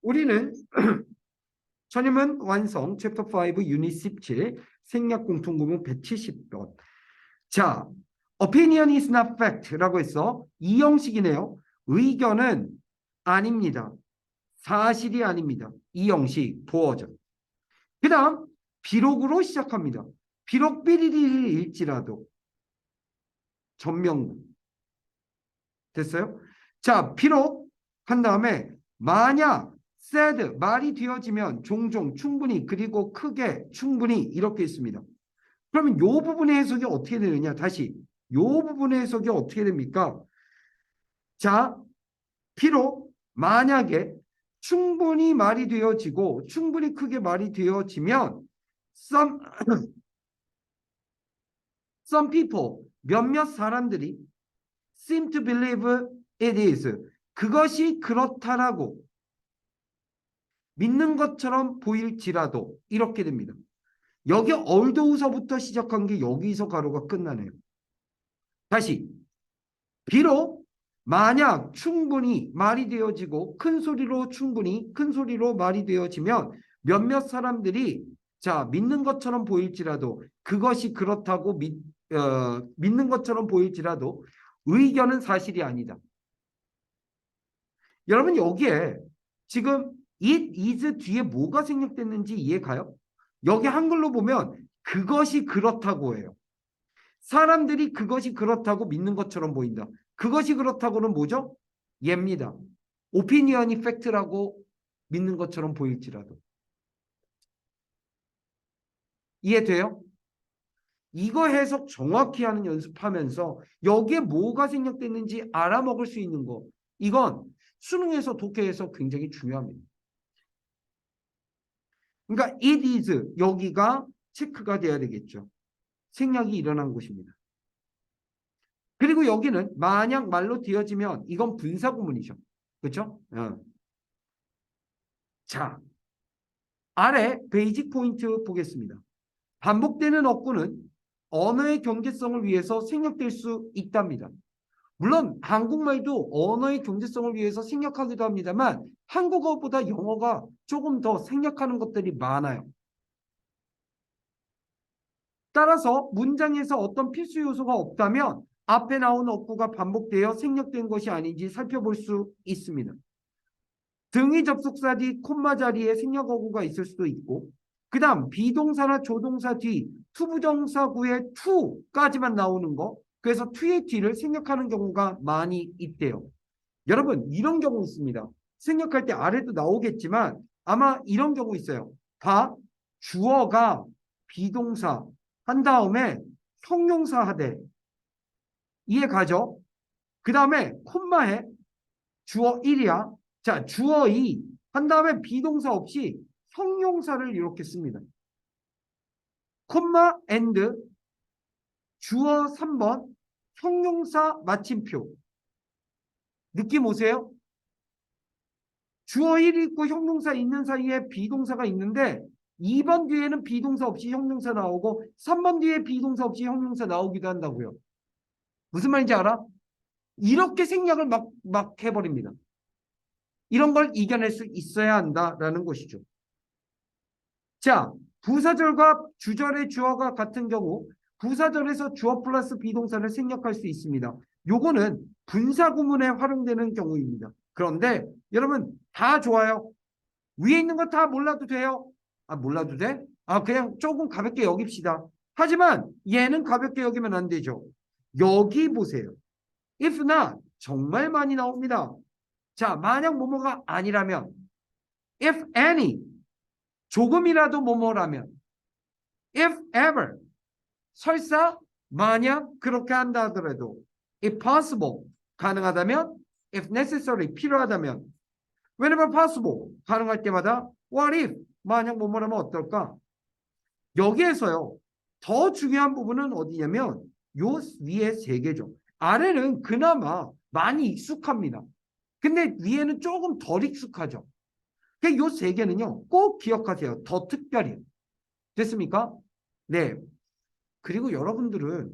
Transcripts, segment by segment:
우리는 전임은 완성 챕터 5 유닛 17 생략 공통구문 170번. 자, opinion is not fact라고 해서 이 형식이네요. 의견은 아닙니다. 사실이 아닙니다. 이 형식 도어죠. 그 다음 비록으로 시작합니다. 비록 삐리리일지라도 전명구 됐어요? 자, 비록 한 다음에 만약 said 말이 되어지면 종종 충분히 그리고 크게 충분히 이렇게 있습니다. 그러면 이 부분의 해석이 어떻게 되느냐? 다시 이 부분의 해석이 어떻게 됩니까? 자, 비록 만약에 충분히 말이 되어지고 충분히 크게 말이 되어지면 some people 몇몇 사람들이 seem to believe it is 그것이 그렇다라고 믿는 것처럼 보일지라도 이렇게 됩니다. 여기 얼도우서부터 시작한 게 여기서 가로가 끝나네요. 다시 비록 만약 충분히 말이 되어지고 큰 소리로 충분히 큰 소리로 말이 되어지면 몇몇 사람들이 자 믿는 것처럼 보일지라도 그것이 그렇다고 믿는 것처럼 보일지라도 의견은 사실이 아니다. 여러분 여기에 지금 it is 뒤에 뭐가 생략됐는지 이해가요? 여기 한글로 보면 그것이 그렇다고 해요. 사람들이 그것이 그렇다고 믿는 것처럼 보인다. 그것이 그렇다고는 뭐죠? 얘입니다. 오피니언이 팩트라고 믿는 것처럼 보일지라도. 이해돼요? 이거 해석 정확히 하는 연습하면서 여기에 뭐가 생략됐는지 알아먹을 수 있는 거. 이건 수능에서 독해에서 굉장히 중요합니다. 그러니까 it is 여기가 체크가 돼야 되겠죠. 생략이 일어난 곳입니다. 그리고 여기는 만약 말로 되어지면 이건 분사구문이죠. 그렇죠? 자, 아래 베이직 포인트 보겠습니다. 반복되는 어구는 언어의 경제성을 위해서 생략될 수 있답니다. 물론 한국말도 언어의 경제성을 위해서 생략하기도 합니다만 한국어보다 영어가 조금 더 생략하는 것들이 많아요. 따라서 문장에서 어떤 필수 요소가 없다면 앞에 나온 어구가 반복되어 생략된 것이 아닌지 살펴볼 수 있습니다. 등위 접속사 뒤 콤마 자리에 생략 어구가 있을 수도 있고 그 다음 비동사나 조동사 뒤 투부정사구의 투까지만 나오는 거 그래서 투의 뒤를 생략하는 경우가 많이 있대요. 여러분 이런 경우 있습니다. 생략할 때 아래도 나오겠지만 아마 이런 경우 있어요. 다 주어가 비동사 한 다음에 형용사 하되 이해 가죠? 그 다음에 콤마에 주어 1이야. 자, 주어 2 한 다음에 비동사 없이 형용사를 이렇게 씁니다. 콤마 and 주어 3번 형용사 마침표. 느낌 오세요? 주어 1이 있고 형용사 있는 사이에 비동사가 있는데 2번 뒤에는 비동사 없이 형용사 나오고 3번 뒤에 비동사 없이 형용사 나오기도 한다고요. 무슨 말인지 알아? 이렇게 생략을 막 해버립니다. 이런 걸 이겨낼 수 있어야 한다라는 것이죠. 자, 부사절과 주절의 주어가 같은 경우 부사절에서 주어 플러스 비동사를 생략할 수 있습니다. 요거는 분사구문에 활용되는 경우입니다. 그런데 여러분 다 좋아요. 위에 있는 거 다 몰라도 돼요? 아, 몰라도 돼? 아, 그냥 조금 가볍게 여깁시다. 하지만 얘는 가볍게 여기면 안 되죠. 여기 보세요. if not 정말 많이 나옵니다. 자, 만약 뭐뭐가 아니라면 if any 조금이라도 뭐뭐라면 if ever 설사 만약 그렇게 한다 하더라도 if possible 가능하다면 if necessary 필요하다면 whenever possible 가능할 때마다 what if 만약 뭐뭐라면 어떨까? 여기에서요. 더 중요한 부분은 어디냐면 요 위에 세 개죠. 아래는 그나마 많이 익숙합니다. 근데 위에는 조금 덜 익숙하죠. 요 세 개는요. 꼭 기억하세요. 더 특별히. 됐습니까? 네. 그리고 여러분들은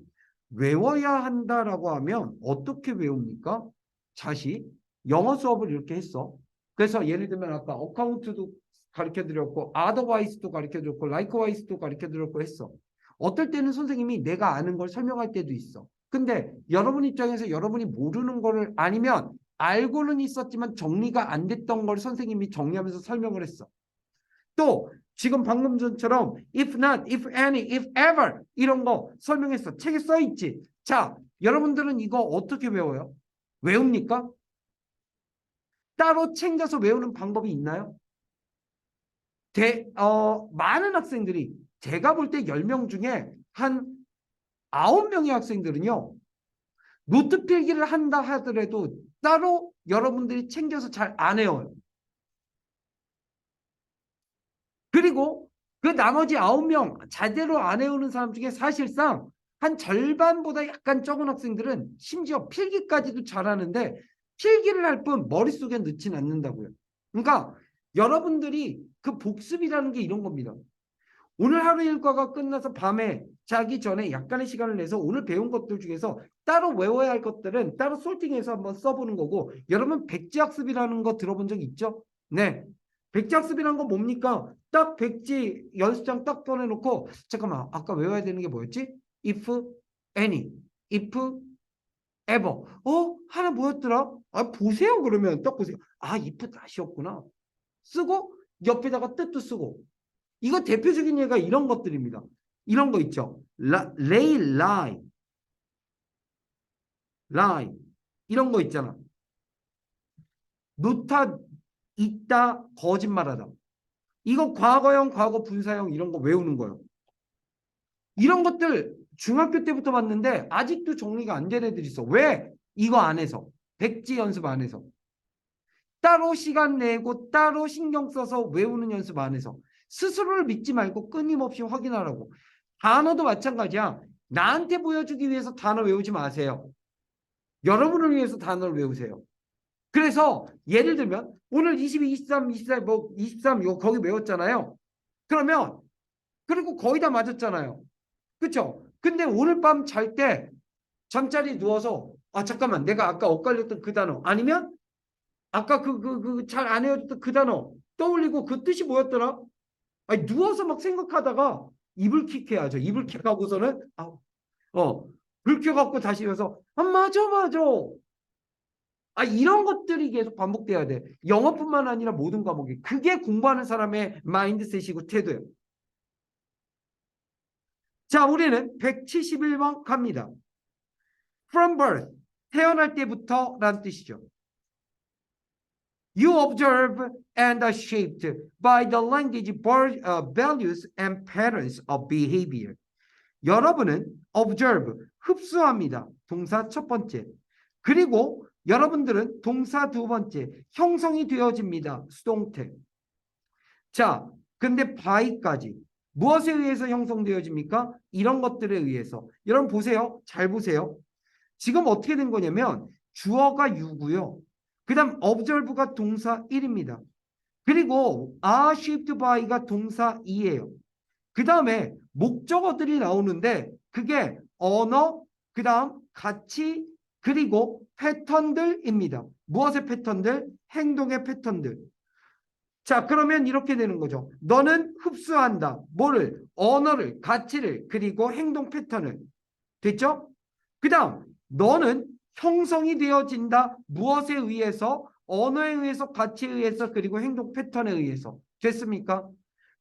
외워야 한다라고 하면 어떻게 외웁니까? 자시 영어 수업을 이렇게 했어. 그래서 예를 들면 아까 어카운트도 가르쳐드렸고 otherwise도 가르쳐드렸고 likewise도 가르쳐드렸고 했어. 어떨 때는 선생님이 내가 아는 걸 설명할 때도 있어. 근데 여러분 입장에서 여러분이 모르는 거를 아니면 알고는 있었지만 정리가 안 됐던 걸 선생님이 정리하면서 설명을 했어. 또 지금 방금 전처럼 if not, if any, if ever 이런 거 설명했어. 책에 써 있지. 자, 여러분들은 이거 어떻게 외워요? 외웁니까? 따로 챙겨서 외우는 방법이 있나요? 많은 학생들이 제가 볼 때 10명 중에 한 9명의 학생들은요. 노트 필기를 한다 하더라도 따로 여러분들이 챙겨서 잘 안 해요. 그리고 그 나머지 9명 제대로 안 해오는 사람 중에 사실상 한 절반보다 약간 적은 학생들은 심지어 필기까지도 잘하는데 필기를 할 뿐 머릿속에 넣지는 않는다고요. 그러니까 여러분들이 그 복습이라는 게 이런 겁니다. 오늘 하루 일과가 끝나서 밤에 자기 전에 약간의 시간을 내서 오늘 배운 것들 중에서 따로 외워야 할 것들은 따로 솔팅해서 한번 써보는 거고, 여러분 백지학습이라는 거 들어본 적 있죠? 네. 백지학습이라는 거 뭡니까? 딱 백지 연습장 딱 꺼내놓고 잠깐만 아까 외워야 되는 게 뭐였지? if, any, if, ever. 하나 뭐였더라? 보세요. 그러면 딱 보세요. if 다시였구나. 쓰고 옆에다가 뜻도 쓰고. 이거 대표적인 예가 이런 것들입니다. 이런 거 있죠. lay, lie. 이런 거 있잖아. 놓다, 있다, 거짓말하다. 이거 과거형, 과거 분사형 이런 거 외우는 거예요. 이런 것들 중학교 때부터 봤는데 아직도 정리가 안 된 애들이 있어. 왜? 이거 안 해서. 백지 연습 안 해서. 따로 시간 내고 따로 신경 써서 외우는 연습 안 해서. 스스로를 믿지 말고 끊임없이 확인하라고. 단어도 마찬가지야. 나한테 보여주기 위해서 단어 외우지 마세요. 여러분을 위해서 단어를 외우세요. 그래서 예를 들면 오늘 22, 23, 24, 23 이거 거기 외웠잖아요. 그러면 그리고 거의 다 맞았잖아요. 그렇죠? 근데 오늘 밤 잘 때 잠자리 누워서 잠깐만 내가 아까 엇갈렸던 그 단어 아니면 아까 잘 안 외웠던 그 단어 떠올리고 그 뜻이 뭐였더라? 누워서 막 생각하다가 입을 킥해야죠. 입을 킥하고서는 불 켜갖고 다시 일어서 맞아. 이런 것들이 계속 반복돼야 돼. 영어뿐만 아니라 모든 과목이. 그게 공부하는 사람의 마인드셋이고 태도예요. 자, 우리는 171번 갑니다. From birth, 태어날 때부터 라는 뜻이죠. You observe and are shaped by the language, values and patterns of behavior. 여러분은 observe, 흡수합니다. 동사 첫 번째. 그리고 여러분들은 동사 두 번째, 형성이 되어집니다. 수동태. 자, 근데 by까지. 무엇에 의해서 형성되어집니까? 이런 것들에 의해서. 여러분 보세요. 잘 보세요. 지금 어떻게 된 거냐면 주어가 you고요. 그 다음 observe가 동사 1입니다. 그리고 are shaped by가 동사 2예요. 그 다음에 목적어들이 나오는데 그게 언어, 그 다음 가치, 그리고 패턴들입니다. 무엇의 패턴들? 행동의 패턴들. 자, 그러면 이렇게 되는 거죠. 너는 흡수한다. 뭐를? 언어를, 가치를, 그리고 행동 패턴을. 됐죠? 그 다음 너는 형성이 되어진다. 무엇에 의해서? 언어에 의해서, 가치에 의해서, 그리고 행동 패턴에 의해서. 됐습니까?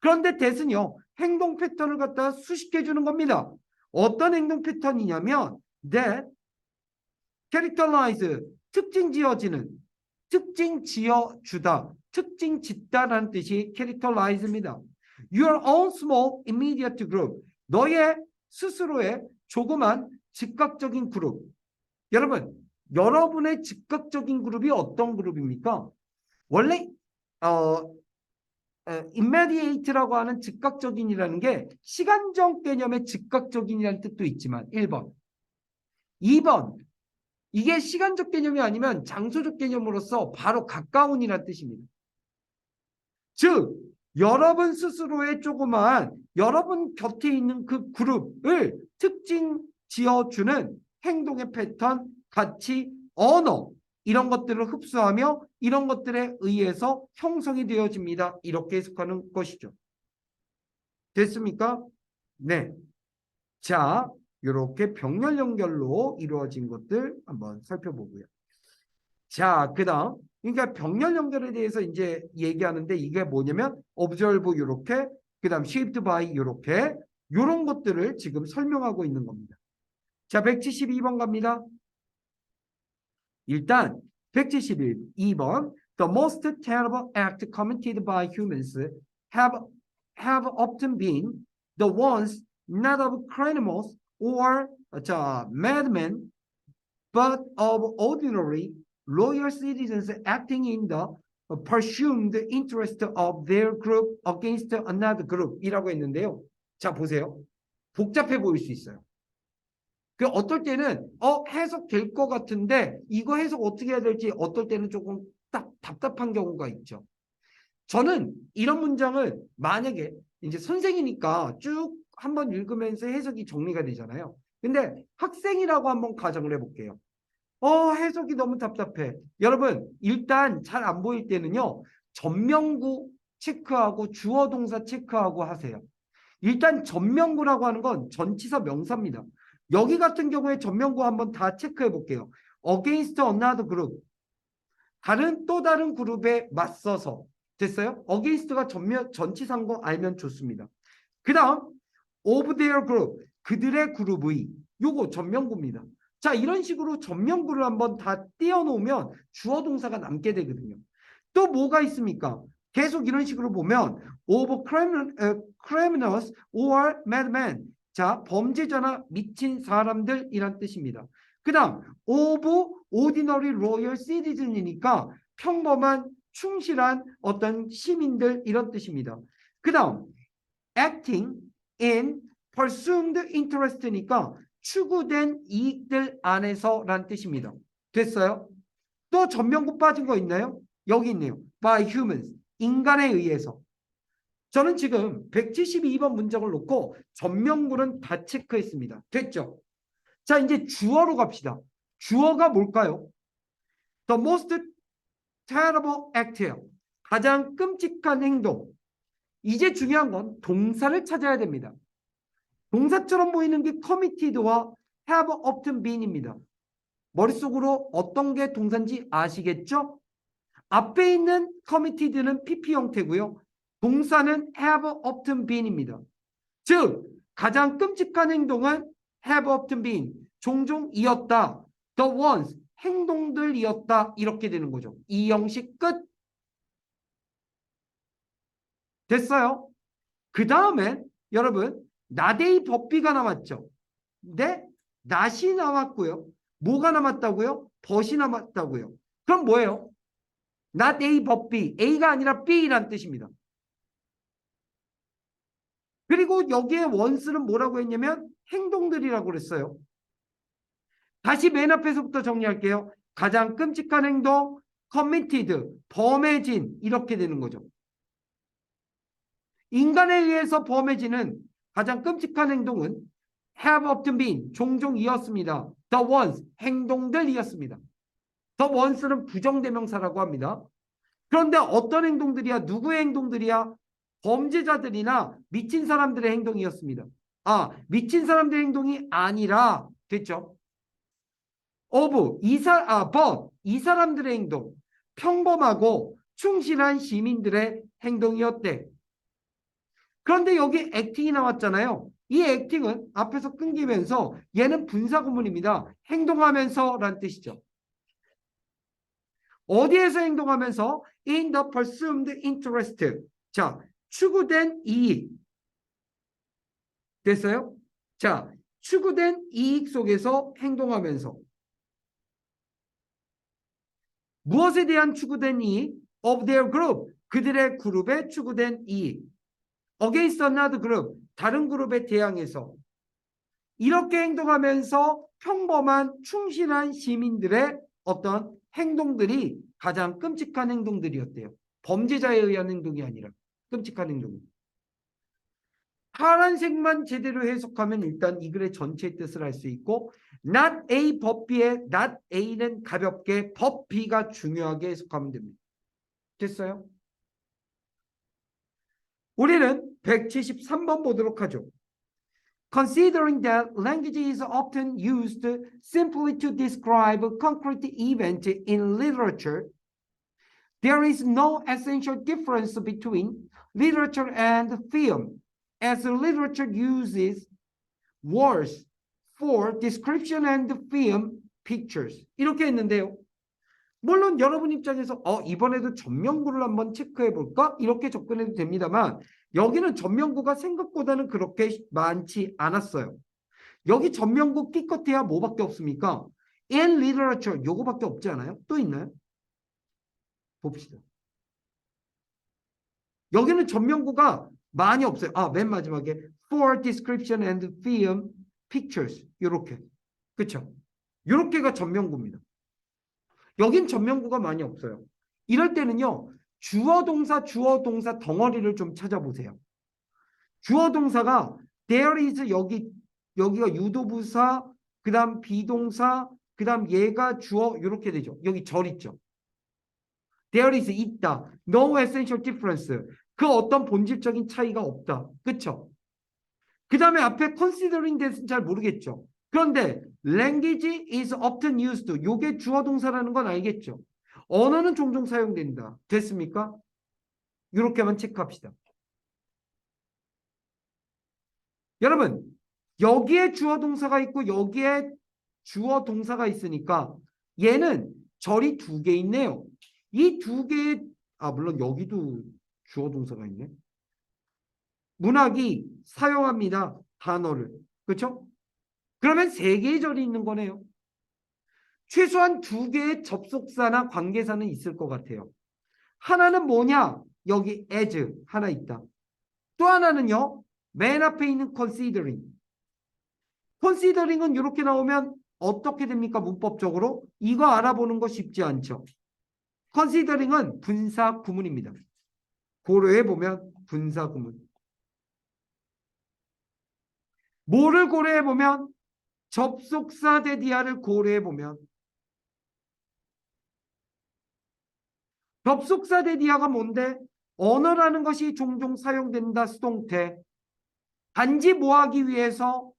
그런데 that은요. 행동 패턴을 갖다 수식해 주는 겁니다. 어떤 행동 패턴이냐면 that characterize, 특징 지어지는, 특징 지어주다, 특징 짓다라는 뜻이 characterize입니다. Your own small immediate group, 너의 스스로의 조그만 즉각적인 그룹. 여러분, 여러분의 즉각적인 그룹이 어떤 그룹입니까? 원래 immediate라고 하는 즉각적인이라는 게 시간적 개념의 즉각적인이라는 뜻도 있지만 1번. 2번. 이게 시간적 개념이 아니면 장소적 개념으로서 바로 가까운이라는 뜻입니다. 즉, 여러분 스스로의 조그마한 여러분 곁에 있는 그 그룹을 특징 지어주는 행동의 패턴, 가치, 언어 이런 것들을 흡수하며 이런 것들에 의해서 형성이 되어집니다. 이렇게 해석하는 것이죠. 됐습니까? 네. 자, 이렇게 병렬 연결로 이루어진 것들 한번 살펴보고요. 자, 그다음 그러니까 병렬 연결에 대해서 이제 얘기하는데 이게 뭐냐면 observe 이렇게 그다음 shaped by 이렇게 이런 것들을 지금 설명하고 있는 겁니다. 자, 172번 갑니다. 일단 172번 The most terrible act committed by humans have often been the ones not of criminals or madmen but of ordinary loyal citizens acting in the presumed interest of their group against another group 이라고 했는데요. 자, 보세요. 복잡해 보일 수 있어요. 그 어떨 때는 해석될 것 같은데 이거 해석 어떻게 해야 될지 어떨 때는 조금 딱 답답한 경우가 있죠. 저는 이런 문장을 만약에 이제 선생이니까 쭉 한번 읽으면서 해석이 정리가 되잖아요. 근데 학생이라고 한번 가정을 해볼게요. 해석이 너무 답답해. 여러분, 일단 잘 안 보일 때는요. 전명구 체크하고 주어 동사 체크하고 하세요. 일단 전명구라고 하는 건 전치사 명사입니다. 여기 같은 경우에 전명구 한번 다 체크해 볼게요. against another group. 다른 또 다른 그룹에 맞서서. 됐어요? against가 전치사인 거 알면 좋습니다. 그 다음 of their group. 그들의 그룹의. 요거 전명구입니다. 자, 이런 식으로 전명구를 한번 다 띄워놓으면 주어 동사가 남게 되거든요. 또 뭐가 있습니까? 계속 이런 식으로 보면 of criminals or madmen. 자, 범죄자나 미친 사람들이란 뜻입니다. 그 다음 of ordinary loyal citizen이니까 평범한 충실한 어떤 시민들 이런 뜻입니다. 그 다음 acting in presumed interest니까 추구된 이익들 안에서란 뜻입니다. 됐어요? 또 전명구 빠진 거 있나요? 여기 있네요. by humans. 인간에 의해서. 저는 지금 172번 문장을 놓고 전명구는 다 체크했습니다. 됐죠? 자, 이제 주어로 갑시다. 주어가 뭘까요? The most terrible act예요. 가장 끔찍한 행동. 이제 중요한 건 동사를 찾아야 됩니다. 동사처럼 보이는 게 committed와 have often been입니다. 머릿속으로 어떤 게 동사인지 아시겠죠? 앞에 있는 committed는 PP 형태고요. 동사는 have often been입니다. 즉, 가장 끔찍한 행동은 have often been, 종종 이었다. the ones, 행동들이었다. 이렇게 되는 거죠. 이 형식 끝. 됐어요? 그 다음에 여러분 나데이 법비가 남았죠. 네? 낫이 남았고요. 뭐가 남았다고요? 벗이 남았다고요. 그럼 뭐예요? not A 법비. A가 아니라 B란 뜻입니다. 그리고 여기에 원스는 뭐라고 했냐면 행동들이라고 그랬어요. 다시 맨 앞에서부터 정리할게요. 가장 끔찍한 행동, committed, 범해진 이렇게 되는 거죠. 인간에 의해서 범해지는 가장 끔찍한 행동은 have often been, 종종 이었습니다. the ones, 행동들이었습니다. the ones는 부정대명사라고 합니다. 그런데 어떤 행동들이야? 누구의 행동들이야? 범죄자들이나 미친 사람들의 행동이었습니다. 미친 사람들의 행동이 아니라 됐죠? but 이 사람들의 행동, 평범하고 충실한 시민들의 행동이었대. 그런데 여기 acting이 나왔잖아요. 이 acting은 앞에서 끊기면서 얘는 분사구문입니다. 행동하면서란 뜻이죠. 어디에서 행동하면서? in the presumed interest. 자, 추구된 이익. 됐어요? 자, 추구된 이익 속에서 행동하면서. 무엇에 대한 추구된 이익? of their group. 그들의 그룹에 추구된 이익. against another group. 다른 그룹에 대항해서. 이렇게 행동하면서 평범한 충실한 시민들의 어떤 행동들이 가장 끔찍한 행동들이었대요. 범죄자에 의한 행동이 아니라 끔찍한 행동. 파란색만 제대로 해석하면 일단 이 글의 전체 뜻을 알 수 있고 not A 법 B의 not A는 가볍게 법 B가 중요하게 해석하면 됩니다. 됐어요? 우리는 173번 보도록 하죠. Considering that language is often used simply to describe a concrete event in literature, there is no essential difference between literature and film, as literature uses words for description and film pictures. 이렇게 했는데요. 물론 여러분 입장에서 이번에도 전명구를 한번 체크해 볼까? 이렇게 접근해도 됩니다만 여기는 전명구가 생각보다는 그렇게 많지 않았어요. 여기 전명구 끼껏해야 뭐밖에 없습니까? In literature 요거밖에 없지 않아요? 또 있나요? 봅시다. 여기는 전명구가 많이 없어요. 맨 마지막에 for description and film pictures 요렇게. 그쵸? 요렇게가 전명구입니다. 여긴 전명구가 많이 없어요. 이럴 때는요. 주어 동사 덩어리를 좀 찾아보세요. 주어 동사가 there is 여기가 유도부사 그다음 비동사 그다음 얘가 주어 이렇게 되죠. 여기 절 있죠. There is 있다. No essential difference. 그 어떤 본질적인 차이가 없다. 그쵸? 그 다음에 앞에 considering that은 잘 모르겠죠. 그런데 language is often used. 요게 주어 동사라는 건 알겠죠. 언어는 종종 사용된다. 됐습니까? 이렇게만 체크합시다. 여러분 여기에 주어 동사가 있고 여기에 주어 동사가 있으니까 얘는 절이 두 개 있네요. 이 두 개의 물론 여기도 주어 동사가 있네. 문학이 사용합니다. 단어를. 그렇죠? 그러면 세 개의 절이 있는 거네요. 최소한 두 개의 접속사나 관계사는 있을 것 같아요. 하나는 뭐냐? 여기 as 하나 있다. 또 하나는요. 맨 앞에 있는 considering. considering은 이렇게 나오면 어떻게 됩니까? 문법적으로? 이거 알아보는 거 쉽지 않죠. considering은 분사 구문입니다. 고려해 보면 분사 구문. 뭐를 고려해 보면 접속사 대디아를 고려해 보면 접속사 대디아가 뭔데? 언어라는 것이 종종 사용된다 수동태. 단지 뭐하기 위해서?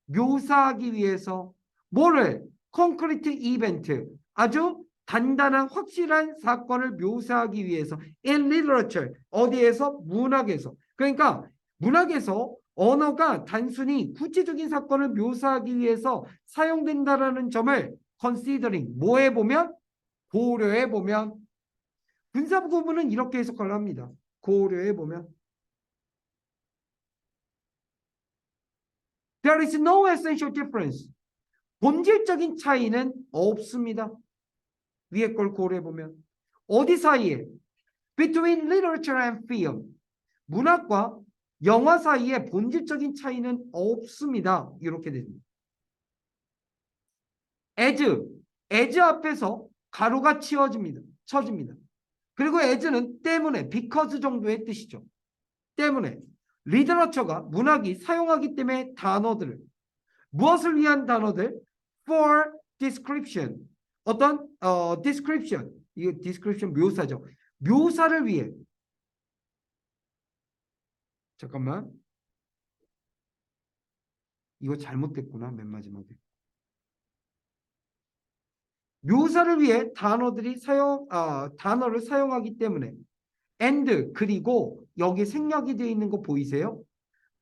묘사하기 위해서 뭐를? 콘크리트 이벤트. 아주 단단한 확실한 사건을 묘사하기 위해서 in literature. 어디에서? 문학에서. 그러니까 문학에서 언어가 단순히 구체적인 사건을 묘사하기 위해서 사용된다라는 점을 considering 뭐해 보면? 고려해 보면 분사 구문은 이렇게 해석을 합니다. 고려해 보면 There is no essential difference. 본질적인 차이는 없습니다. 위에 걸 고려해 보면 어디 사이에? Between literature and film. 문학과 영화 사이에 본질적인 차이는 없습니다. 이렇게 됩니다. as 앞에서 가로가 쳐집니다. 그리고 as는 때문에 because 정도의 뜻이죠. 때문에 리터러처가 문학이 사용하기 때문에 단어들을 무엇을 위한 단어들? for description. 어떤 description. 이거 description 묘사죠. 묘사를 위해. 잠깐만. 이거 잘못됐구나. 맨 마지막에. 묘사를 위해 단어를 사용하기 때문에 and 그리고 여기 생략이 되어 있는 거 보이세요?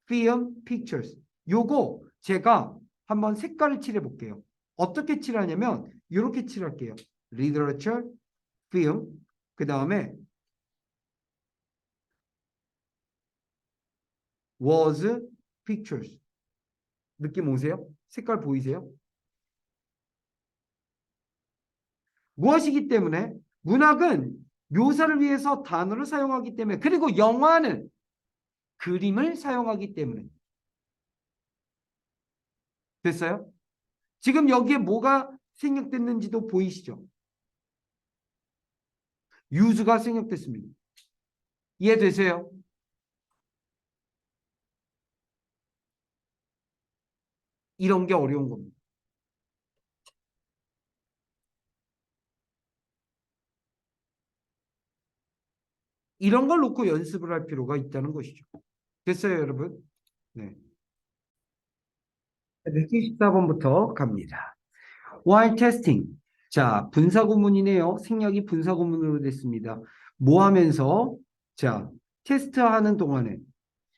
film pictures. 요거 제가 한번 색깔을 칠해 볼게요. 어떻게 칠하냐면 이렇게 칠할게요. literature, film, 그 다음에 was, pictures. 느낌 오세요? 색깔 보이세요? 무엇이기 때문에? 문학은 묘사를 위해서 단어를 사용하기 때문에 그리고 영화는 그림을 사용하기 때문에 됐어요? 지금 여기에 뭐가 생략됐는지도 보이시죠? use가 생략됐습니다. 이해되세요? 이런 게 어려운 겁니다. 이런 걸 놓고 연습을 할 필요가 있다는 것이죠. 됐어요, 여러분? 네. 174번부터 갑니다. While testing. 자, 분사구문이네요. 생략이 분사구문으로 됐습니다. 뭐 하면서? 자, 테스트하는 동안에.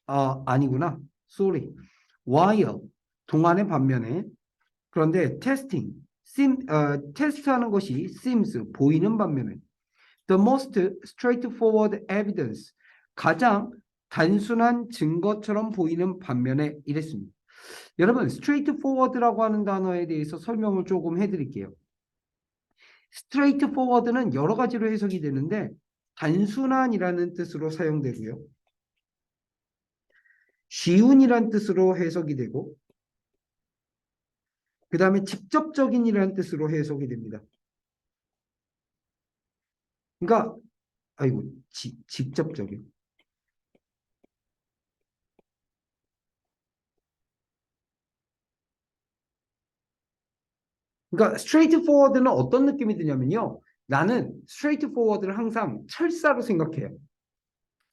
아니구나. Sorry. While. 동안의 반면에. 그런데 testing. 테스트하는 것이 seems. 보이는 반면에. The most straightforward evidence. 가장 단순한 증거처럼 보이는 반면에 이랬습니다. 여러분, straightforward라고 하는 단어에 대해서 설명을 조금 해드릴게요. straightforward는 여러 가지로 해석이 되는데 단순한이라는 뜻으로 사용되고요. 쉬운이라는 뜻으로 해석이 되고 그 다음에 직접적인이라는 뜻으로 해석이 됩니다. 그러니까 아이고 직접적인. 그러니까 straightforward는 어떤 느낌이 드냐면요. 나는 straightforward를 항상 철사로 생각해요.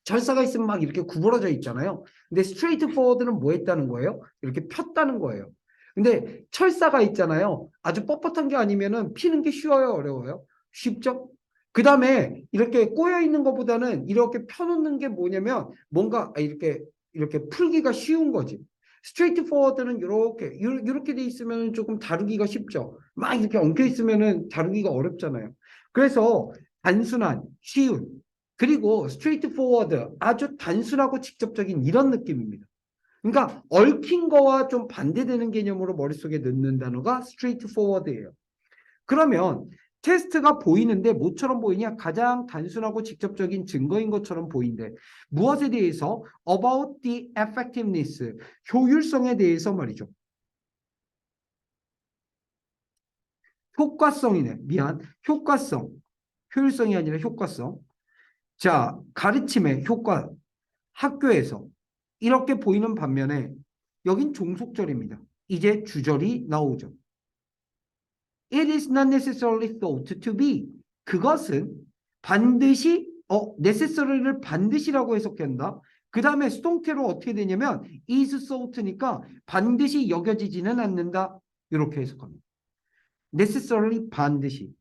철사가 있으면 막 이렇게 구부러져 있잖아요. 근데 straightforward는 뭐 했다는 거예요? 이렇게 폈다는 거예요. 근데 철사가 있잖아요. 아주 뻣뻣한 게 아니면은 피는 게 쉬워요, 어려워요? 쉽죠? 그 다음에 이렇게 꼬여 있는 것보다는 이렇게 펴놓는 게 뭐냐면 뭔가 이렇게 풀기가 쉬운 거지. 스트레이트 포워드는 이렇게 돼 있으면 조금 다루기가 쉽죠. 막 이렇게 엉켜 있으면은 다루기가 어렵잖아요. 그래서 단순한, 쉬운, 그리고 스트레이트 포워드, 아주 단순하고 직접적인 이런 느낌입니다. 그러니까 얽힌 거와 좀 반대되는 개념으로 머릿속에 넣는 단어가 스트레이트 포워드예요. 그러면 테스트가 보이는데 뭐처럼 보이냐? 가장 단순하고 직접적인 증거인 것처럼 보이는데 무엇에 대해서? About the effectiveness, 효율성에 대해서 말이죠. 효과성이네. 미안. 효과성. 효율성이 아니라 효과성. 자, 가르침의 효과. 학교에서 이렇게 보이는 반면에 여긴 종속절입니다. 이제 주절이 나오죠. It is not necessarily thought to be. 그것은 반드시 necessary를 반드시라고 해석한다. 그 다음에 수동태로 어떻게 되냐면 is thought니까 반드시 여겨지지는 않는다. 이렇게 해석합니다. necessarily 반드시.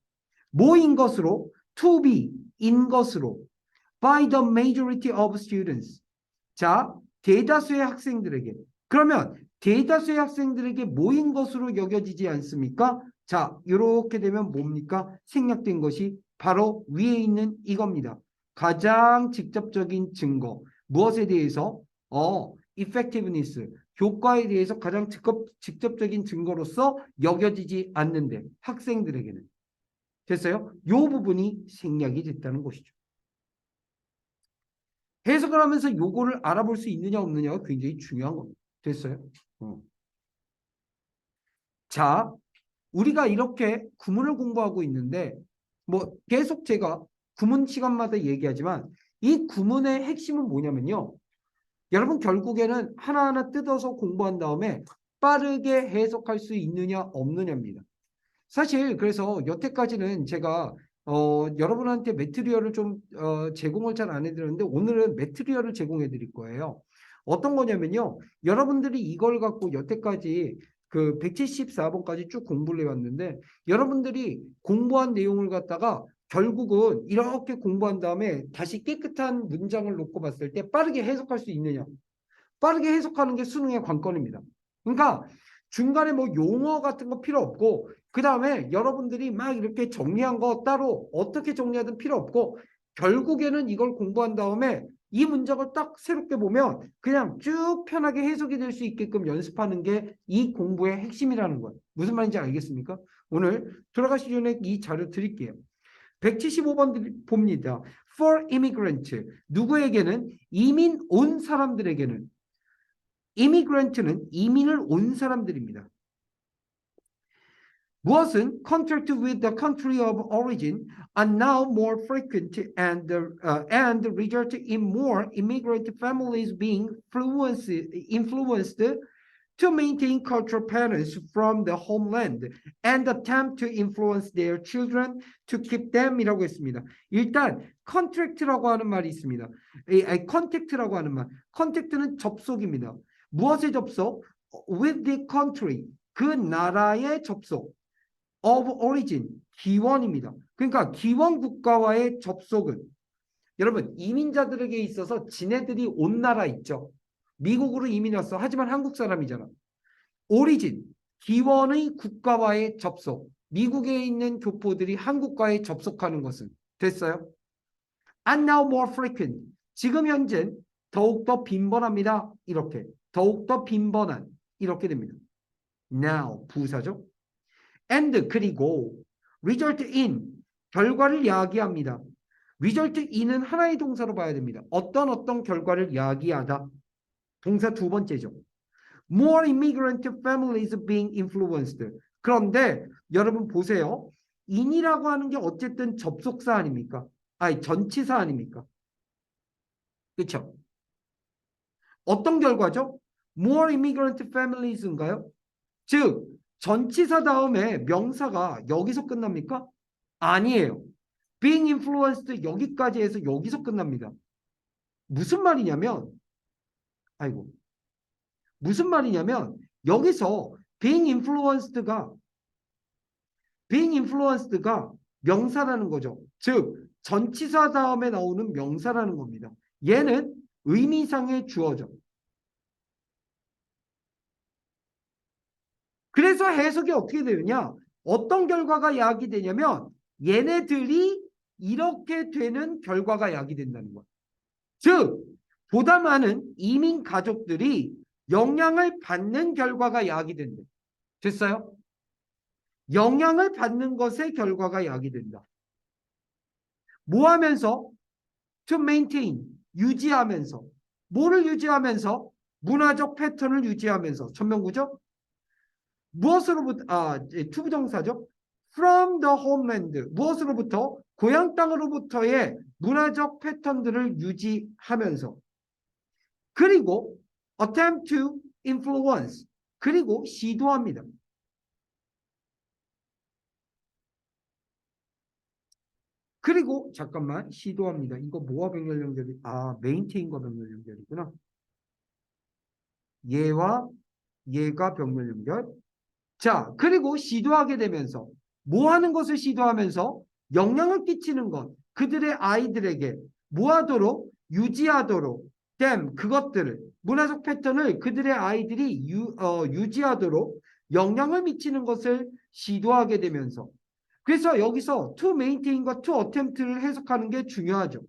뭐인 것으로? to be 인 것으로. by the majority of students. 자, 대다수의 학생들에게. 그러면 대다수의 학생들에게 뭐인 것으로 여겨지지 않습니까? 자, 이렇게 되면 뭡니까? 생략된 것이 바로 위에 있는 이겁니다. 가장 직접적인 증거. 무엇에 대해서? effectiveness. 효과에 대해서 가장 직접적인 증거로서 여겨지지 않는데 학생들에게는. 됐어요? 이 부분이 생략이 됐다는 것이죠. 해석을 하면서 요거를 알아볼 수 있느냐 없느냐가 굉장히 중요한 겁니다. 됐어요? 자, 우리가 이렇게 구문을 공부하고 있는데 뭐 계속 제가 구문 시간마다 얘기하지만 이 구문의 핵심은 뭐냐면요. 여러분 결국에는 하나하나 뜯어서 공부한 다음에 빠르게 해석할 수 있느냐 없느냐입니다. 사실 그래서 여태까지는 제가 여러분한테 매트리얼을 좀 제공을 잘 안 해드렸는데 오늘은 매트리얼을 제공해 드릴 거예요. 어떤 거냐면요. 여러분들이 이걸 갖고 여태까지 그 174번까지 쭉 공부를 해왔는데 여러분들이 공부한 내용을 갖다가 결국은 이렇게 공부한 다음에 다시 깨끗한 문장을 놓고 봤을 때 빠르게 해석할 수 있느냐. 빠르게 해석하는 게 수능의 관건입니다. 그러니까 중간에 뭐 용어 같은 거 필요 없고 그 다음에 여러분들이 막 이렇게 정리한 거 따로 어떻게 정리하든 필요 없고 결국에는 이걸 공부한 다음에 이 문장을 딱 새롭게 보면 그냥 쭉 편하게 해석이 될 수 있게끔 연습하는 게 이 공부의 핵심이라는 거예요. 무슨 말인지 알겠습니까? 오늘 들어가시기 전에 이 자료 드릴게요. 175번 봅니다. For immigrant. 누구에게는? 이민 온 사람들에게는. immigrant는 이민을 온 사람들입니다. 무엇은 contact with the country of origin are now more frequent and result in more immigrant families being influenced to maintain cultural patterns from the homeland and attempt to influence their children to keep them 이라고 했습니다. 일단 contract라고 하는 말이 있습니다. contact라고 하는 말. contact는 접속입니다. 무엇의 접속? with the country. 그 나라의 접속. of origin. 기원입니다. 그러니까 기원 국가와의 접속은 여러분 이민자들에게 있어서 지네들이 온 나라 있죠. 미국으로 이민 왔어. 하지만 한국 사람이잖아. 오리진, 기원의 국가와의 접속. 미국에 있는 교포들이 한국과의 접속하는 것은 됐어요? And now more frequent. 지금 현재 더욱더 빈번합니다. 이렇게. 더욱더 빈번한. 이렇게 됩니다. Now, 부사죠. And, 그리고 result in, 결과를 야기합니다. result in은 하나의 동사로 봐야 됩니다. 어떤 결과를 야기하다. 동사 두 번째죠. More immigrant families being influenced. 그런데 여러분 보세요. in이라고 하는 게 어쨌든 접속사 아닙니까? 아니 전치사 아닙니까? 그렇죠? 어떤 결과죠? More immigrant families인가요? 즉 전치사 다음에 명사가 여기서 끝납니까? 아니에요. Being influenced 여기까지 해서 여기서 끝납니다. 무슨 말이냐면 무슨 말이냐면 여기서 being influenced가 명사라는 거죠. 즉 전치사 다음에 나오는 명사라는 겁니다. 얘는 의미상의 주어죠. 그래서 해석이 어떻게 되느냐? 어떤 결과가 야기되냐면 얘네들이 이렇게 되는 결과가 야기된다는 거야. 즉 보다 많은 이민 가족들이 영향을 받는 결과가 야기된다. 됐어요? 영향을 받는 것의 결과가 야기된다. 뭐 하면서? To maintain, 유지하면서. 뭐를 유지하면서? 문화적 패턴을 유지하면서. 천명구죠? 무엇으로부터? 투부정사죠? From the homeland. 무엇으로부터? 고향 땅으로부터의 문화적 패턴들을 유지하면서. 그리고 attempt to influence. 그리고 시도합니다. 그리고 잠깐만 시도합니다. 이거 뭐와 병렬 연결이? 메인테인과 병렬 연결이구나. 얘가 병렬 연결. 자, 그리고 시도하게 되면서 뭐 하는 것을 시도하면서 영향을 끼치는 것. 그들의 아이들에게 뭐 하도록? 유지하도록. 그것들을 문화적 패턴을 그들의 아이들이 유지하도록 영향을 미치는 것을 시도하게 되면서 그래서 여기서 to maintain과 to attempt를 해석하는 게 중요하죠.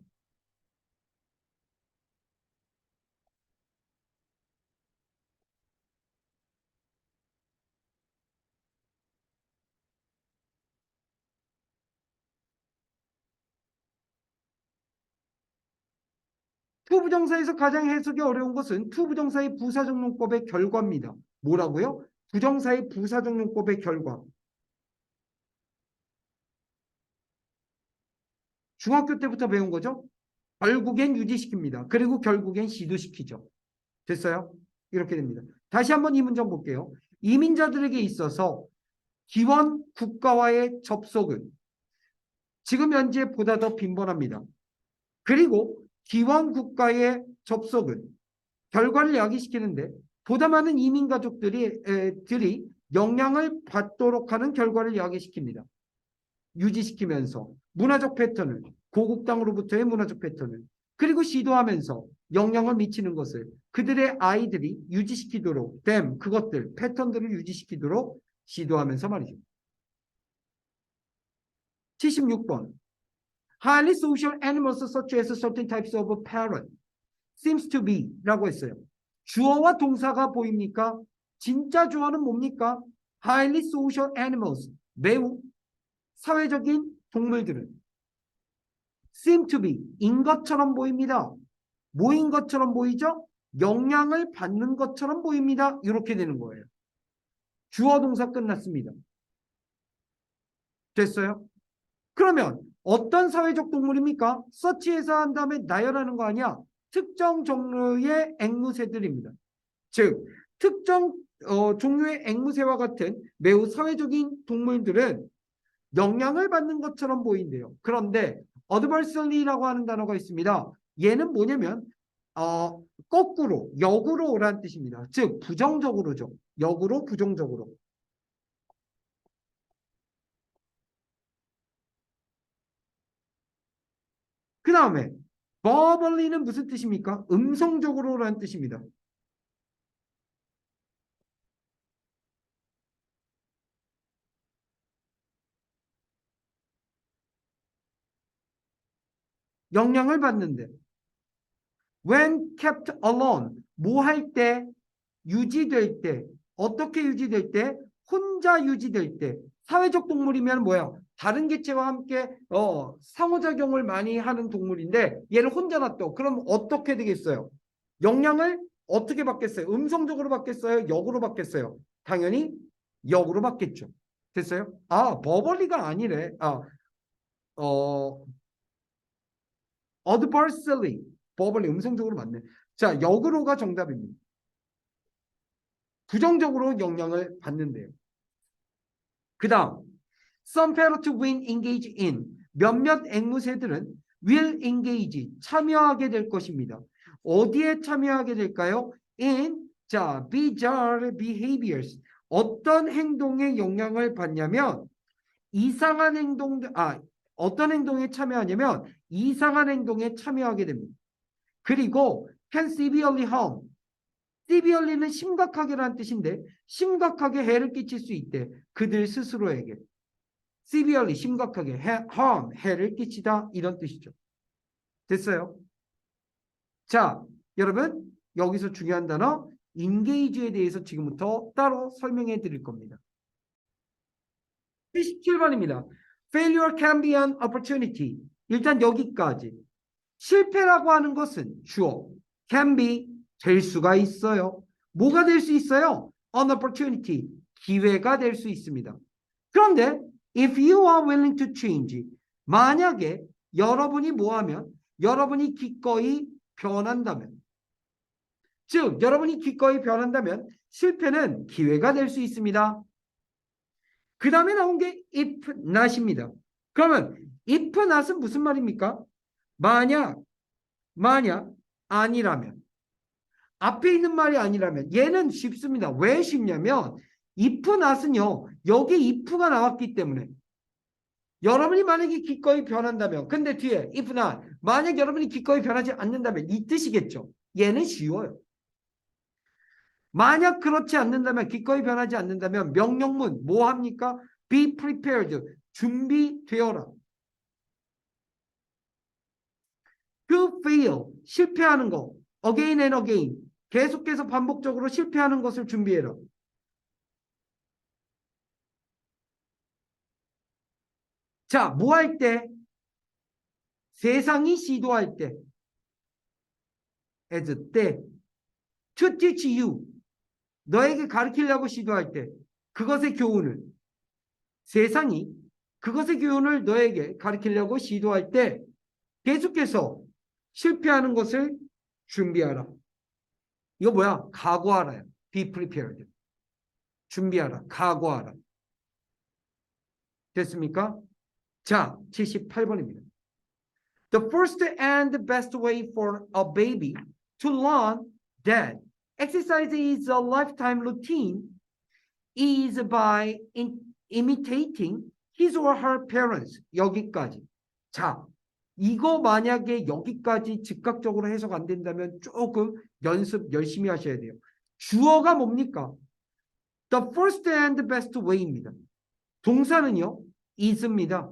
to 부정사에서 가장 해석이 어려운 것은 to 부정사의 부사적용법의 결과입니다. 뭐라고요? 부정사의 부사적용법의 결과. 중학교 때부터 배운 거죠? 결국엔 유지시킵니다. 그리고 결국엔 시도시키죠. 됐어요? 이렇게 됩니다. 다시 한번 이 문장 볼게요. 이민자들에게 있어서 기원 국가와의 접속은 지금 현재보다 더 빈번합니다. 그리고 기원 국가의 접속은 결과를 야기시키는데 보다 많은 이민 가족들이 영향을 받도록 하는 결과를 야기시킵니다. 유지시키면서 문화적 패턴을 고국 땅으로부터의 문화적 패턴을 그리고 시도하면서 영향을 미치는 것을 그들의 아이들이 유지시키도록 그것들 패턴들을 유지시키도록 시도하면서 말이죠. 76번 Highly social animals such as certain types of parrot seems to be 라고 했어요. 주어와 동사가 보입니까? 진짜 주어는 뭡니까? Highly social animals 매우 사회적인 동물들은 seem to be 인 것처럼 보입니다. 뭐인 것처럼 보이죠? 영향을 받는 것처럼 보입니다. 이렇게 되는 거예요. 주어 동사 끝났습니다. 됐어요? 그러면 어떤 사회적 동물입니까? 서치해서 한 다음에 나열하는 거 아니야? 특정 종류의 앵무새들입니다. 즉 특정 종류의 앵무새와 같은 매우 사회적인 동물들은 영향을 받는 것처럼 보인대요. 그런데 adversary라고 하는 단어가 있습니다. 얘는 뭐냐면 거꾸로 역으로라는 뜻입니다. 즉 부정적으로죠. 역으로 부정적으로. 그 다음에 verbally는 무슨 뜻입니까? 음성적으로라는 뜻입니다. 영향을 받는데 when kept alone 뭐 할 때 유지될 때 어떻게 유지될 때 혼자 유지될 때 사회적 동물이면 뭐야? 다른 개체와 함께 상호작용을 많이 하는 동물인데 얘를 혼자 놔둬. 그럼 어떻게 되겠어요? 영향을 어떻게 받겠어요? 음성적으로 받겠어요? 역으로 받겠어요? 당연히 역으로 받겠죠. 됐어요? 아, 버벌리가 아니래. 어, adversely. 버벌리 음성적으로 맞네. 자, 역으로가 정답입니다. 부정적으로 영향을 받는데요. 그 다음, some parrot will engage in 몇몇 앵무새들은 will engage 참여하게 될 것입니다. 어디에 참여하게 될까요? in 자 bizarre behaviors 어떤 행동에 영향을 받냐면 이상한 행동 어떤 행동에 참여하냐면 이상한 행동에 참여하게 됩니다. 그리고 can severely harm severely는 심각하게라는 뜻인데 심각하게 해를 끼칠 수 있대. 그들 스스로에게. severely 심각하게 harm 해를 끼치다 이런 뜻이죠. 됐어요? 자, 여러분 여기서 중요한 단어 engage에 대해서 지금부터 따로 설명해 드릴 겁니다. 77번입니다. Failure can be an opportunity. 일단 여기까지. 실패라고 하는 것은 주어 can be 될 수가 있어요. 뭐가 될 수 있어요? An opportunity 기회가 될 수 있습니다. 그런데 if you are willing to change 만약에 여러분이 뭐하면 여러분이 기꺼이 변한다면 즉 여러분이 기꺼이 변한다면 실패는 기회가 될 수 있습니다. 그 다음에 나온 게 if not입니다. 그러면 if not은 무슨 말입니까? 만약 아니라면 앞에 있는 말이 아니라면 얘는 쉽습니다. 왜 쉽냐면 if not은요 여기 if가 나왔기 때문에 여러분이 만약에 기꺼이 변한다면 근데 뒤에 if not 만약 여러분이 기꺼이 변하지 않는다면 이 뜻이겠죠. 얘는 쉬워요. 만약 그렇지 않는다면 기꺼이 변하지 않는다면 명령문 뭐 합니까? Be prepared 준비되어라. To fail 실패하는 거 again and again 계속해서 반복적으로 실패하는 것을 준비해라. 자, 뭐 할 때? 세상이 시도할 때 as 때 to teach you 너에게 가르치려고 시도할 때 그것의 교훈을 세상이 그것의 교훈을 너에게 가르치려고 시도할 때 계속해서 실패하는 것을 준비하라. 이거 뭐야? 각오하라요. Be prepared. 준비하라. 각오하라. 됐습니까? 자, 78번입니다. The first and the best way for a baby to learn that exercise is a lifetime routine is by imitating his or her parents. 여기까지. 자, 이거 만약에 여기까지 즉각적으로 해석 안 된다면 조금 연습 열심히 하셔야 돼요. 주어가 뭡니까? The first and the best way입니다. 동사는요, is입니다.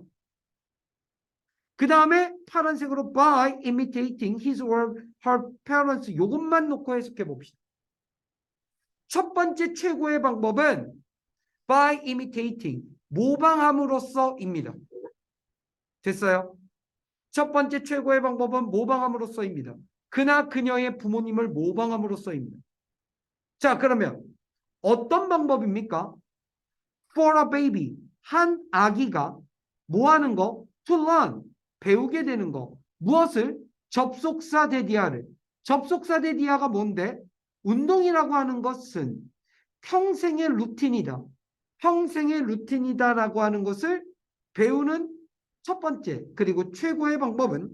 그 다음에 파란색으로 by imitating his or her parents 이것만 놓고 해석해 봅시다. 첫 번째 최고의 방법은 by imitating 모방함으로써입니다. 됐어요? 첫 번째 최고의 방법은 모방함으로써입니다. 그나 그녀의 부모님을 모방함으로써입니다. 자, 그러면 어떤 방법입니까? For a baby 한 아기가 뭐 하는 거? To learn 배우게 되는 거. 무엇을? 접속사 대디아를. 접속사 대디아가 뭔데? 운동이라고 하는 것은 평생의 루틴이다. 평생의 루틴이다라고 하는 것을 배우는 첫 번째 그리고 최고의 방법은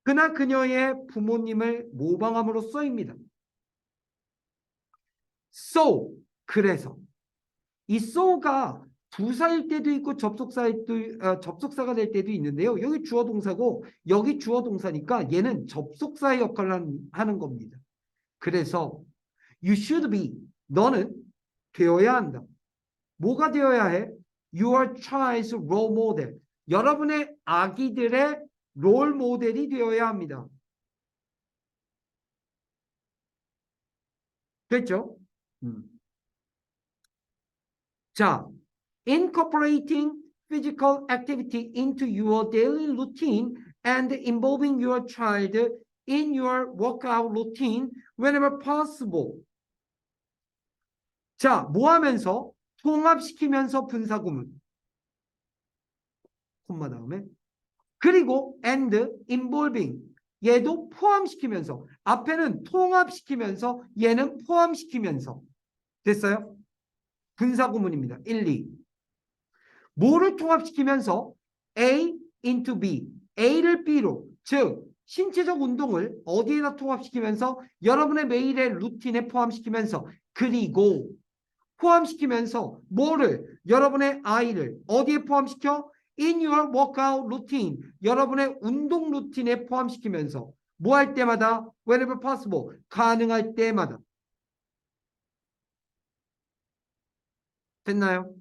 그나 그녀의 부모님을 모방함으로써입니다. So, 그래서 이 so가 부사일 때도 있고 접속사가 될 때도 있는데요. 여기 주어 동사고 여기 주어 동사니까 얘는 접속사의 역할을 하는 겁니다. 그래서 you should be, 너는 되어야 한다. 뭐가 되어야 해? Your child's role model. 여러분의 아기들의 롤 모델이 되어야 합니다. 됐죠? 자, incorporating physical activity into your daily routine and involving your child in your workout routine whenever possible. 자, 뭐 하면서? 통합시키면서 분사구문. 콤마 다음에. 그리고 and involving. 얘도 포함시키면서. 앞에는 통합시키면서 얘는 포함시키면서. 됐어요? 분사구문입니다. 1, 2. 뭐를 통합시키면서? A into B. A를 B로. 즉 신체적 운동을 어디에다 통합시키면서? 여러분의 매일의 루틴에 포함시키면서. 그리고 포함시키면서 뭐를? 여러분의 아이를 어디에 포함시켜? In your workout routine. 여러분의 운동 루틴에 포함시키면서 뭐 할 때마다? Whenever possible. 가능할 때마다. 됐나요?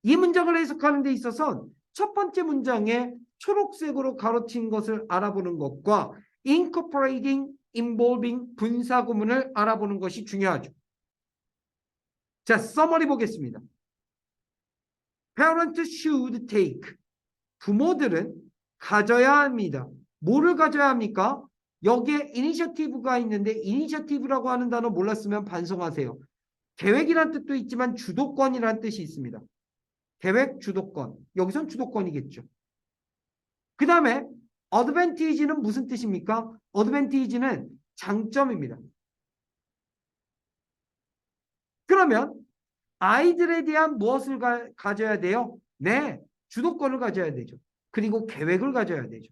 이 문장을 해석하는 데 있어서 첫 번째 문장에 초록색으로 가로친 것을 알아보는 것과 incorporating, involving 분사구문을 알아보는 것이 중요하죠. 자, 서머리 보겠습니다. Parents should take. 부모들은 가져야 합니다. 뭐를 가져야 합니까? 여기에 이니셔티브가 있는데 이니셔티브라고 하는 단어 몰랐으면 반성하세요. 계획이란 뜻도 있지만 주도권이라는 뜻이 있습니다. 계획, 주도권. 여기선 주도권이겠죠. 그 다음에 advantage는 무슨 뜻입니까? advantage는 장점입니다. 그러면 아이들에 대한 무엇을 가져야 돼요? 네, 주도권을 가져야 되죠. 그리고 계획을 가져야 되죠.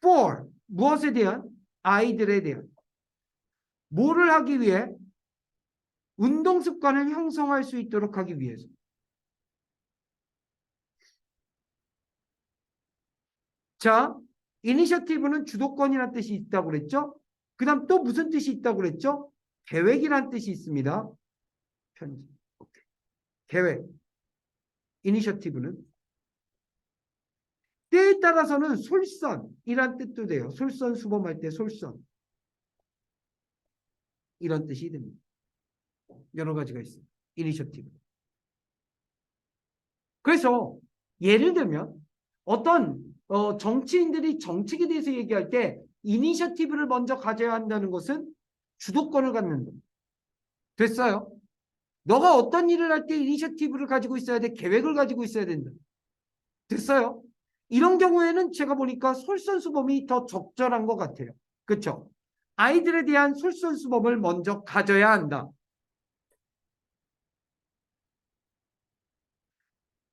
for, 무엇에 대한? 아이들에 대한. 뭐를 하기 위해? 운동 습관을 형성할 수 있도록 하기 위해서. 자, 이니셔티브는 주도권이라는 뜻이 있다고 그랬죠? 그 다음 또 무슨 뜻이 있다고 그랬죠? 계획이라는 뜻이 있습니다. 편지. 계획. 이니셔티브는. 때에 따라서는 솔선이란 뜻도 돼요. 솔선수범할 때 솔선. 이런 뜻이 됩니다. 여러 가지가 있어요. 이니셔티브. 그래서 예를 들면 어떤 정치인들이 정책에 대해서 얘기할 때 이니셔티브를 먼저 가져야 한다는 것은 주도권을 갖는다. 됐어요? 너가 어떤 일을 할 때 이니셔티브를 가지고 있어야 돼. 계획을 가지고 있어야 된다. 됐어요? 이런 경우에는 제가 보니까 솔선수범이 더 적절한 것 같아요. 그렇죠? 아이들에 대한 솔선수범을 먼저 가져야 한다.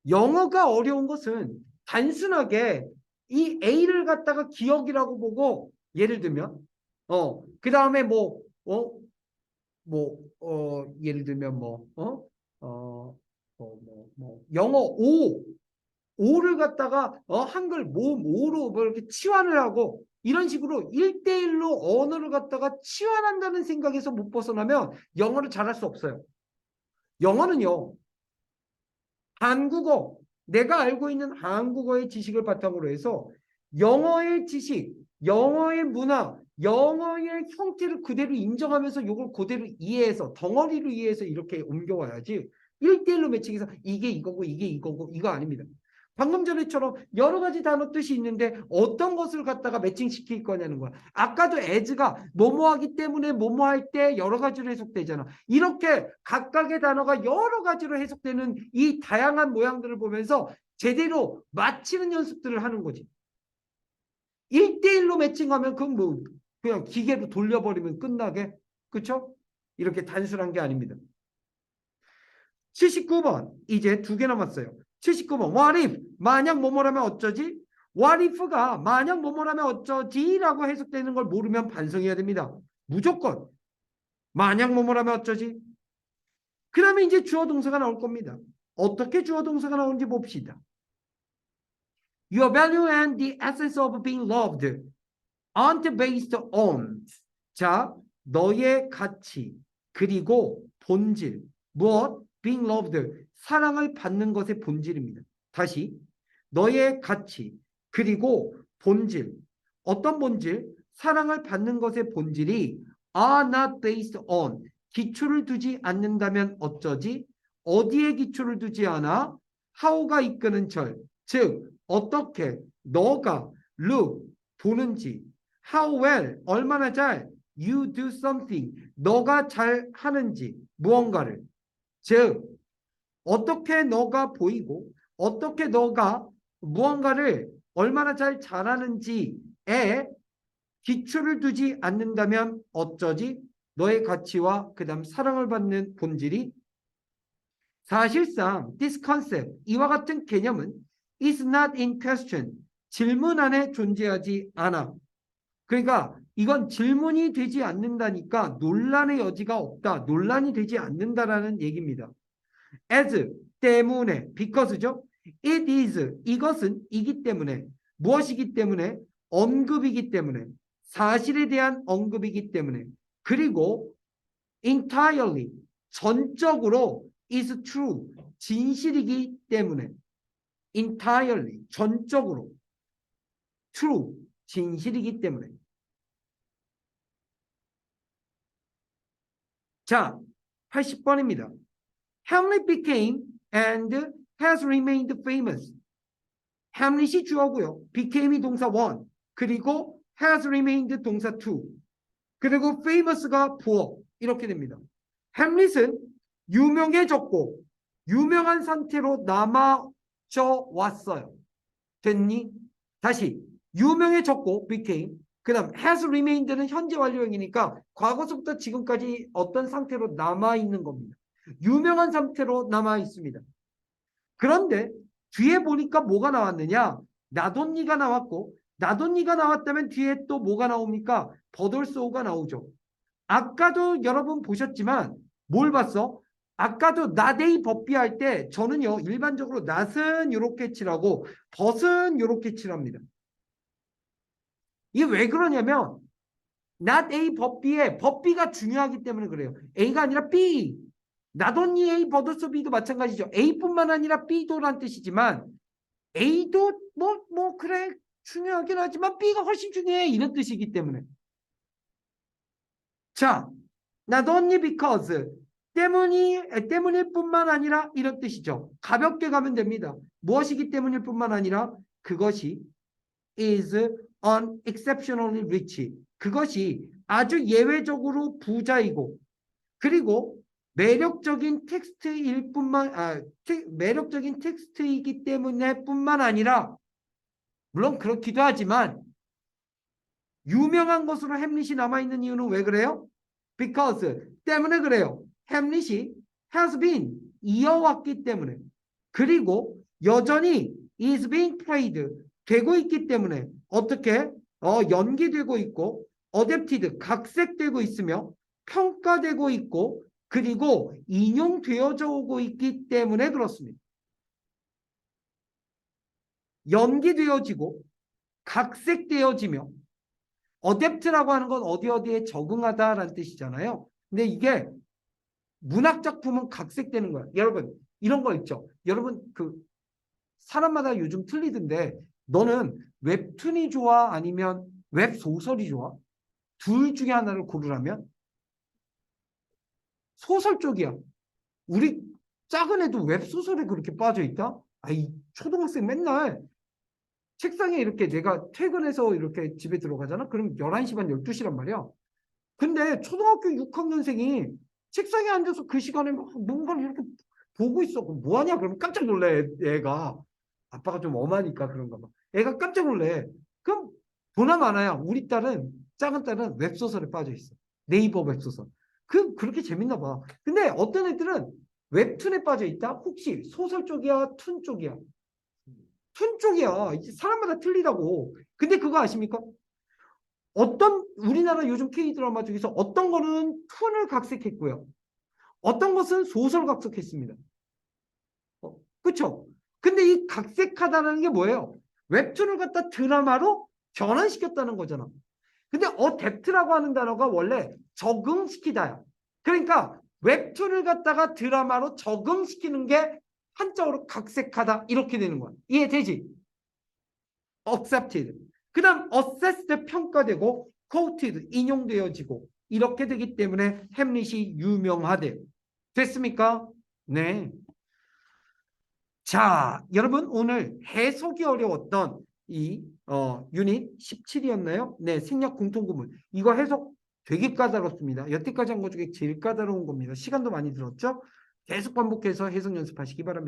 영어가 어려운 것은 단순하게 이 A를 갖다가 기억이라고 보고 예를 들면 그 다음에 예를 들면 영어 오를 갖다가 한글 모음 오로 뭐 이렇게 치환을 하고 이런 식으로 1대1로 언어를 갖다가 치환한다는 생각에서 못 벗어나면 영어를 잘할 수 없어요. 영어는요. 한국어, 내가 알고 있는 한국어의 지식을 바탕으로 해서 영어의 지식, 영어의 문화, 영어의 형태를 그대로 인정하면서 이걸 그대로 이해해서 덩어리로 이해해서 이렇게 옮겨와야지 1대1로 매칭해서 이게 이거고 이게 이거고 이거 아닙니다. 방금 전에처럼 여러 가지 단어 뜻이 있는데 어떤 것을 갖다가 매칭시킬 거냐는 거야. 아까도 as가 뭐뭐하기 때문에 뭐뭐할 때 여러 가지로 해석되잖아. 이렇게 각각의 단어가 여러 가지로 해석되는 이 다양한 모양들을 보면서 제대로 맞히는 연습들을 하는 거지. 1대1로 매칭하면 그건 뭐 그냥 기계로 돌려버리면 끝나게. 그렇죠? 이렇게 단순한 게 아닙니다. 79번 이제 2개 남았어요. 79번 What if 만약 뭐뭐라면 어쩌지? What if가 만약 뭐뭐라면 어쩌지? 라고 해석되는 걸 모르면 반성해야 됩니다. 무조건 만약 뭐뭐라면 어쩌지? 그 다음에 이제 주어 동사가 나올 겁니다. 어떻게 주어 동사가 나오는지 봅시다. Your value and the essence of being loved aren't based on. 자, 너의 가치 그리고 본질 무엇? being loved 사랑을 받는 것의 본질입니다. 다시 너의 가치 그리고 본질 어떤 본질? 사랑을 받는 것의 본질이 are not based on 기초를 두지 않는다면 어쩌지? 어디에 기초를 두지 않아? how가 이끄는 절 즉 어떻게 너가 look 보는지 how well 얼마나 잘 you do something 너가 잘 하는지 무언가를 즉 어떻게 너가 보이고 어떻게 너가 무언가를 얼마나 잘 잘하는지에 기초를 두지 않는다면 어쩌지? 너의 가치와 그 다음 사랑을 받는 본질이 사실상 this concept 이와 같은 개념은 is not in question 질문 안에 존재하지 않아. 그러니까 이건 질문이 되지 않는다니까 논란의 여지가 없다. 논란이 되지 않는다라는 얘기입니다. as 때문에 because죠. it is 이것은 이기 때문에 무엇이기 때문에 언급이기 때문에 사실에 대한 언급이기 때문에 그리고 entirely 전적으로 is true 진실이기 때문에 entirely 전적으로 true 진실이기 때문에 자 80번입니다. Hamlet became and has remained famous. Hamlet이 주어고요. became이 동사 1 그리고 has remained 동사 2 그리고 famous가 부어 이렇게 됩니다. 햄릿은 유명해졌고 유명한 상태로 남아져 왔어요. 됐니? 다시 유명해졌고 became 그 다음 has remained는 현재 완료형이니까 과거서부터 지금까지 어떤 상태로 남아있는 겁니다. 유명한 상태로 남아있습니다. 그런데 뒤에 보니까 뭐가 나왔느냐? 나돈니가 나왔고 나돈니가 나왔다면 뒤에 또 뭐가 나옵니까? 버돌소가 나오죠. 아까도 여러분 보셨지만 뭘 봤어? 아까도 나데이 법비 할 때 저는요 일반적으로 낫은 이렇게 칠하고 벗은 이렇게 칠합니다. 이게 왜 그러냐면 not A 법비에 법비가 중요하기 때문에 그래요. A가 아니라 B. 나돈니 A 버더스 B도 마찬가지죠. A뿐만 아니라 B도란 뜻이지만 A도 뭐 그래 중요하긴 하지만 B가 훨씬 중요해 이런 뜻이기 때문에 자 not only because 때문일 뿐만 아니라 이런 뜻이죠. 가볍게 가면 됩니다. 무엇이기 때문일 뿐만 아니라 그것이 is unexceptionally rich. 그것이 아주 예외적으로 부자이고 그리고 매력적인 텍스트이기 때문에 뿐만 아니라 물론 그렇기도 하지만 유명한 것으로 햄릿이 남아있는 이유는 왜 그래요? because 때문에 그래요. 햄릿이 has been 이어왔기 때문에 그리고 여전히 is being played 되고 있기 때문에 어떻게 연기되고 있고 adapted 각색되고 있으며 평가되고 있고 그리고 인용되어져 오고 있기 때문에 그렇습니다. 연기되어지고 각색되어지며 adapt라고 하는 건 어디에 적응하다라는 뜻이잖아요. 근데 이게 문학작품은 각색되는 거야. 여러분 이런 거 있죠. 여러분 그 사람마다 요즘 틀리던데 너는 웹툰이 좋아 아니면 웹소설이 좋아? 둘 중에 하나를 고르라면 소설 쪽이야. 우리 작은 애도 웹소설에 그렇게 빠져있다? 아이 초등학생 맨날 책상에 이렇게 내가 퇴근해서 이렇게 집에 들어가잖아? 그럼 11시 반 12시란 말이야. 근데 초등학교 6학년생이 책상에 앉아서 그 시간에 뭔가를 이렇게 보고 있어. 그럼 뭐하냐? 그러면 깜짝 놀래 애가. 아빠가 좀 엄하니까 그런가 봐. 애가 깜짝 놀래. 그럼 보나 마나야. 우리 딸은 작은 딸은 웹소설에 빠져 있어. 네이버 웹소설. 그렇게 재밌나 봐. 근데 어떤 애들은 웹툰에 빠져 있다? 혹시 소설 쪽이야? 툰 쪽이야? 툰 쪽이야. 이제 사람마다 틀리다고. 근데 그거 아십니까? 우리나라 요즘 K-드라마 중에서 어떤 거는 툰을 각색했고요. 어떤 것은 소설 각색했습니다. 그쵸? 근데 이 각색하다는 게 뭐예요? 웹툰을 갖다 드라마로 전환시켰다는 거잖아. 근데 어댑트라고 하는 단어가 원래 적응시키다야. 그러니까 웹툰을 갖다가 드라마로 적응시키는 게 한자어로 각색하다 이렇게 되는 거야. 이해되지? accepted. 그 다음 assessed 평가되고 quoted 인용되어지고 이렇게 되기 때문에 햄릿이 유명하대요. 됐습니까? 네. 자, 여러분 오늘 해석이 어려웠던 이 유닛 17이었나요? 네, 생략 공통구문. 이거 해석 되게 까다롭습니다. 여태까지 한 것 중에 제일 까다로운 겁니다. 시간도 많이 들었죠? 계속 반복해서 해석 연습하시기 바랍니다.